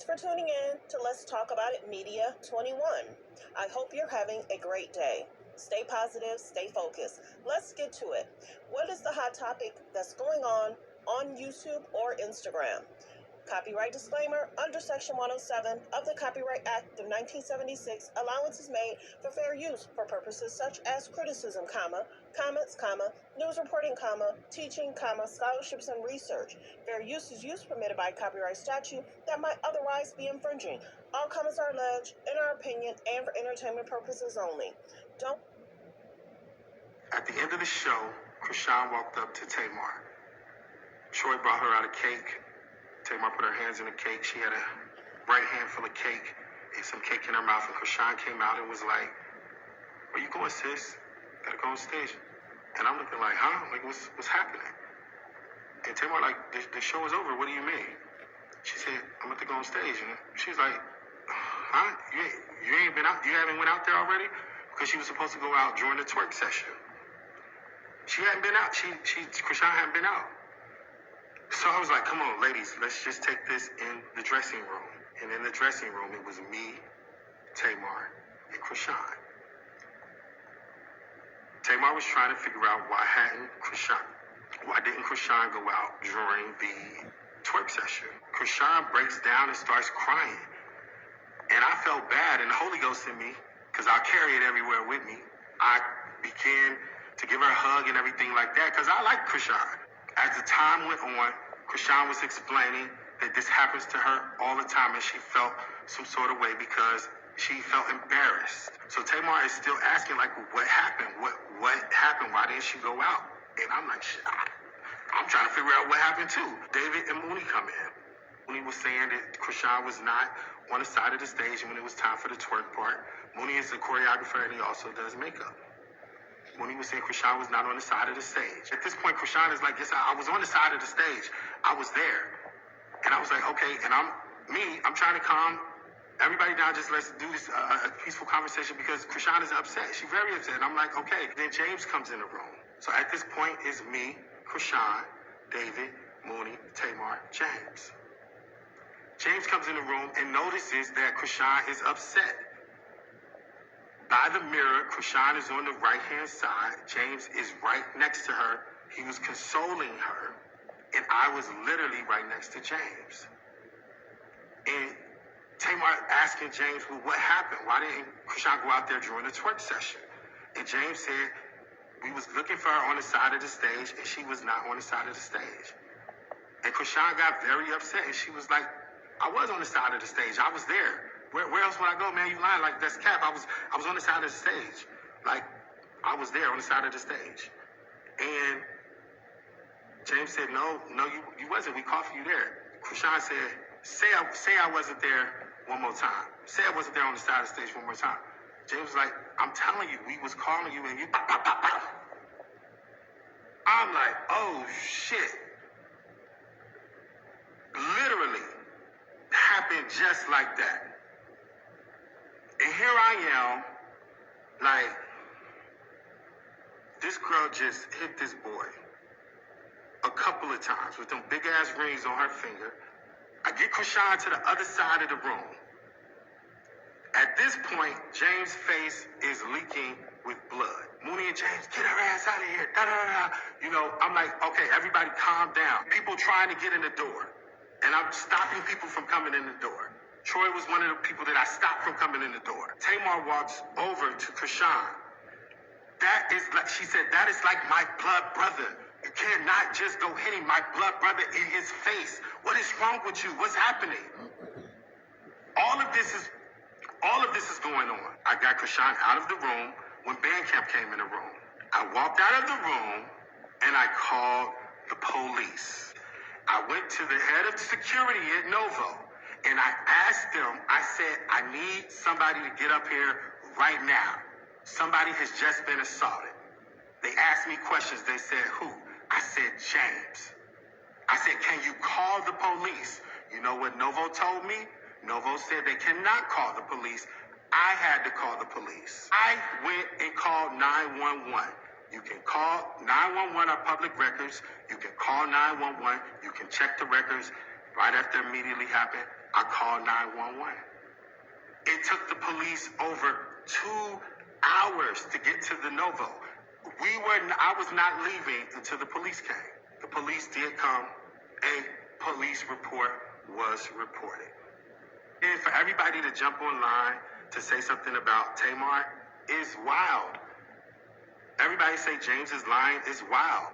Thanks for tuning in to Let's Talk About It Media 21. I hope you're having a great day. Stay positive, stay focused. Let's get to it. What is the hot topic that's going on YouTube or Instagram? Copyright disclaimer: under Section 107 of the Copyright Act of 1976, allowance is made for fair use for purposes such as criticism, comments, news reporting, teaching, scholarships and research. Fair use is use permitted by copyright statute that might otherwise be infringing. All comments are alleged, in our opinion, and for entertainment purposes only. At the end of the show, Chrisean walked up to Tamar. Troy brought her out a cake. Tamar put her hands in the cake. She had a right hand full of cake and some cake in her mouth. And Chrisean came out and was like, "Where you going, sis? Gotta go on stage." And I'm looking like, huh? Like, what's happening? And Tamar like, the show is over. What do you mean? She said, "I'm about to go on stage." And she was like, huh? You ain't been out? You haven't went out there already? Because she was supposed to go out during the twerk session. She hadn't been out. Chrisean hadn't been out. So I was like, come on, ladies, let's just take this in the dressing room. And in the dressing room, it was me, Tamar, and Chrisean. Tamar was trying to figure out why didn't Chrisean go out during the twerk session? Chrisean breaks down and starts crying. And I felt bad, and the Holy Ghost in me, because I'll carry it everywhere with me, I began to give her a hug and everything like that, because I like Chrisean. As the time went on, Chrisean was explaining that this happens to her all the time, and she felt some sort of way because she felt embarrassed. So Tamar is still asking, like, what happened? What happened? Why didn't she go out? And I'm like, shit, I'm trying to figure out what happened too. David and Mooney come in. Mooney was saying that Chrisean was not on the side of the stage when it was time for the twerk part. Mooney is a choreographer, and he also does makeup. Mooney was saying Chrisean was not on the side of the stage. At this point, Chrisean is like, yes, I was on the side of the stage. I was there. And I was like, okay, and I'm trying to calm everybody down. Just let's do this a peaceful conversation because Chrisean is upset. She's very upset. And I'm like, okay. Then James comes in the room. So at this point, it's me, Chrisean, David, Mooney, Tamar, James. James comes in the room and notices that Chrisean is upset. By the mirror, Chrisean is on the right-hand side. James is right next to her. He was consoling her. And I was literally right next to James. And Tamar asking James, well, what happened? Why didn't Chrisean go out there during the twerk session? And James said, we was looking for her on the side of the stage, and she was not on the side of the stage. And Chrisean got very upset, and she was like, I was on the side of the stage. I was there. Where else would I go, man? You lying? Like, that's cap. I was on the side of the stage. Like, I was there on the side of the stage. And James said, no, you wasn't. We called for you there. Chrisean said, say I wasn't there one more time. Say I wasn't there on the side of the stage one more time. James was like, I'm telling you, we was calling you and you... I'm like, oh, shit. Literally happened just like that. And here I am, like, this girl just hit this boy a couple of times with them big ass rings on her finger. I get Chrisean to the other side of the room. At this point, James' face is leaking with blood. Mooney and James, get her ass out of here. Da, da, da, da. You know, I'm like, okay, everybody calm down. People trying to get in the door. And I'm stopping people from coming in the door. Troy was one of the people that I stopped from coming in the door. Tamar walks over to Chrisean. That is like, she said, that is like my blood brother. You cannot just go hitting my blood brother in his face. What is wrong with you? What's happening? All of this is going on. I got Chrisean out of the room when Bandcamp came in the room. I walked out of the room and I called the police. I went to the head of security at Novo. And I asked them, I said, I need somebody to get up here right now. Somebody has just been assaulted. They asked me questions. They said, who? I said, James. I said, can you call the police? You know what Novo told me? Novo said they cannot call the police. I had to call the police. I went and called 911. You can call 911 or public records. You can call 911. You can check the records. Right after immediately happened, I called 911. It took the police over 2 hours to get to the Novo. I was not leaving until the police came. The police did come. A police report was reported. And for everybody to jump online to say something about Tamar is wild. Everybody say James is lying is wild.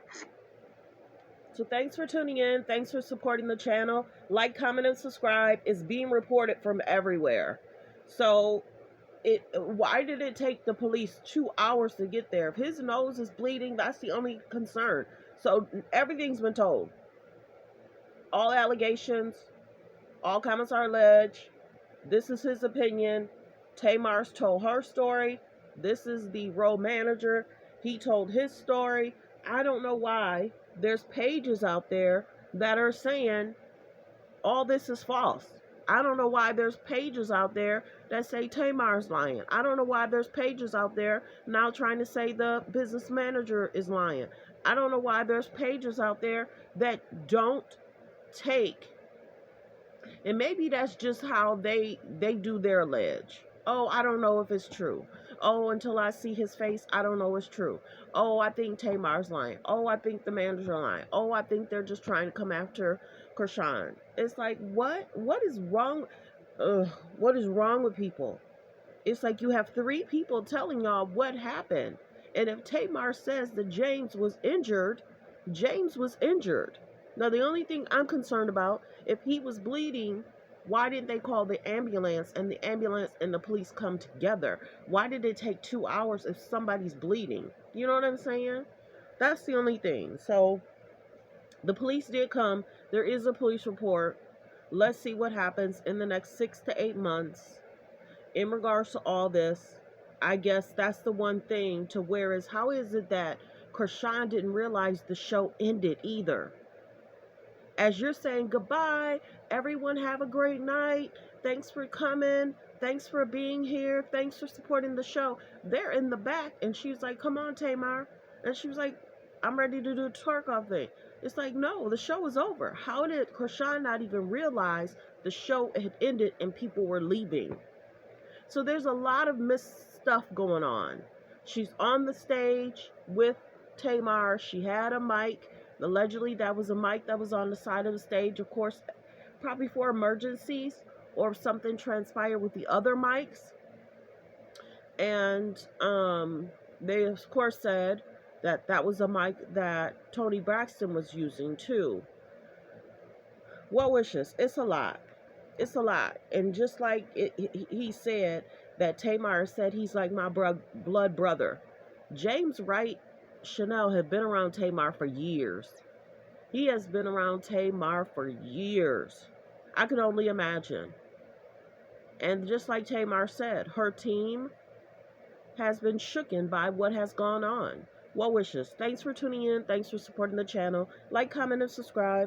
So thanks for tuning in. Thanks for supporting the channel. Like, comment, and subscribe. It's being reported from everywhere. So why did it take the police 2 hours to get there? If his nose is bleeding, that's the only concern. So everything's been told. All allegations, all comments are alleged. This is his opinion. Tamar's told her story. This is the road manager. He told his story. I don't know why there's pages out there that are saying all this is false. I don't know why there's pages out there that say Tamar's lying. I don't know why there's pages out there now trying to say the business manager is lying. I don't know why there's pages out there that don't take, and maybe that's just how they do their allege. Oh, I don't know if it's true. Oh, until I see his face, I don't know it's true. Oh, I think Tamar's lying. Oh, I think the manager lying. Oh, I think they're just trying to come after Chrisean. It's like, what is wrong? What is wrong with people? It's like you have 3 people telling y'all what happened. And if Tamar says that James was injured, James was injured. Now, the only thing I'm concerned about, if he was bleeding, why didn't they call the ambulance and the ambulance and the police come together? Why did it take 2 hours if somebody's bleeding? You know what I'm saying? That's the only thing. So the police did come. There is a police report. Let's see what happens in the next 6 to 8 months in regards to all this. I guess that's the one thing to where is, how is it that Chrisean didn't realize the show ended either? As you're saying goodbye, everyone have a great night. Thanks for coming. Thanks for being here. Thanks for supporting the show. They're in the back, and she's like, come on, Tamar. And she was like, I'm ready to do a twerk off thing. It's like, no, the show is over. How did Chrisean not even realize the show had ended and people were leaving? So there's a lot of stuff going on. She's on the stage with Tamar. She had a mic. Allegedly, that was a mic that was on the side of the stage, of course, probably for emergencies or if something transpired with the other mics. And they, of course, said that that was a mic that Tamar Braxton was using, too. Well wishes. It's a lot. It's a lot. And just like he said that Tamar said he's like my blood brother. James Wright Chanel had been around Tamar for years. He has been around Tamar for years. I can only imagine. And just like Tamar said, her team has been shooken by what has gone on. Well wishes. Thanks for tuning in. Thanks for supporting the channel. Like, comment, and subscribe.